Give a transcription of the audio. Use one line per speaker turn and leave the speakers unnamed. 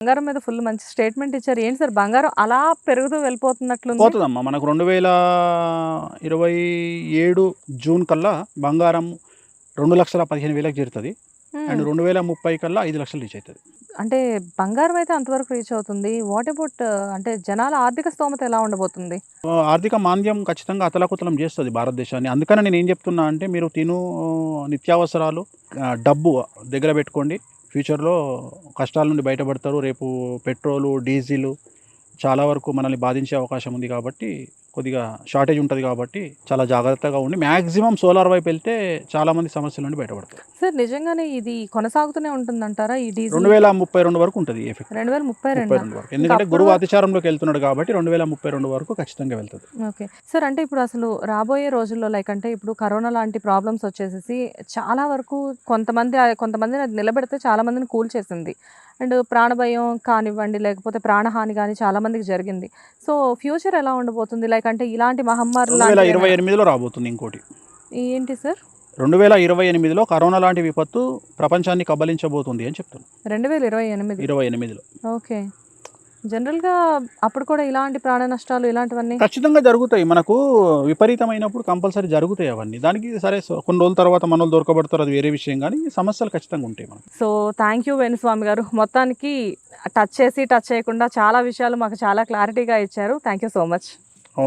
బంగారం మీద ఫుల్ మంచి స్టేట్మెంట్ ఇచ్చారు. ఏంటి సార్ బంగారం అలా పెరుగుతూ వెళ్ళిపోతున్నట్లుంది?
పోతదమ్మా. మనకు 2027 జూన్ కల్లా బంగారం 2,15,000కి చేరుతది.
హ్మ్.
అండ్ 2030 కల్లా 5,00,000 రీచ్ అయితది.
అంటే బంగారం అయితే అంతవరకు రీచ్ అవుతుంది. వాట్ అబౌట్ అంటే జనాల ఆర్థిక స్తోమత ఎలా ఉండబోతుంది?
ఆర్థిక మాంద్యం ఖచ్చితంగా అతలాకుతలం చేస్తది భారతదేశాన్ని. అందుకని నేనేం చెప్తున్నా అంటే మీరు నిత్యావసరాలు, డబ్బు దగ్గర పెట్టుకోండి. ఫ్యూచర్‌లో కష్టాల నుండి బయటపడతారు. రేపు పెట్రోలు, డీజిలు చాలా వరకు మనల్ని బాధించే అవకాశం ఉంది కాబట్టి, కొద్దిగా షార్టేజ్ ఉంటది కాబట్టి, చాలా జాగ్రత్తగా ఉండి మాక్సిమం సోలార్ వైపెళ్తే చాలామంది సమస్యల నుండి బయటపడతారు.
సార్ నిజంగానే ఇది కొనసాగుతూనే ఉంటుందంటారా? ఈ డీజిల్
2032 వరకు ఉంటది ఈ ఎఫెక్ట్.
2032
32 వరకు.
ఇంకా
ఎందుకంటే
అప్పటి
గురువు
వరకు
అతిచారంలోకి వెళ్తున్నాడు కాబట్టి 2032 వరకు ఖచ్చితంగా వెళ్తది.
ఓకే. సార్ అంటే ఇప్పుడు అసలు రాబోయే రోజుల్లో లైక్ అంటే ఇప్పుడు కరోనా లాంటి ప్రాబ్లమ్స్ వచ్చేసేసి చాలా వరకు కొంతమందిని అది నిలబెడితే చాలా మందిని కూల్చేసింది. అండ్ ప్రాణభయం కానివ్వండి, లేకపోతే ప్రాణహాని గాని చాలా మందికి జరిగింది. సో, ఫ్యూచర్ ఎలా ఉండబోతుంది? లైక్ అంటే ఇలాంటి మహమ్మారులు లాంటివేమైనా
2028లో రాబోతుంది ఇంకోటి.
ఏంటి సార్?
2028లో కరోనా లాంటి విపత్తు ప్రపంచాన్ని కబళించబోతుంది అని చెప్తున్నా.
2028
28లో.
ఓకే. జనరల్‌గా అప్పుడు కూడా ఇలాంటి ప్రాణ నష్టాలు ఇలాంటివన్నీ
ఖచ్చితంగా జరుగుతాయి. మనకు విపరీతమైనప్పుడు కంపల్సరీ జరుగుతాయి అవన్నీ. దానికి సరే కొన్ని రోజుల తర్వాత మనోళ్ళు దొరకబడతారు, అది వేరే విషయం గానీ, సమస్యలు ఖచ్చితంగా ఉంటాయి మనకు.
సో, థ్యాంక్ యూ వేణుస్వామి గారు. మొత్తానికి టచ్ చేయకుండా చాలా విషయాలు మాకు చాలా క్లారిటీగా ఇచ్చారు. Thank you so much.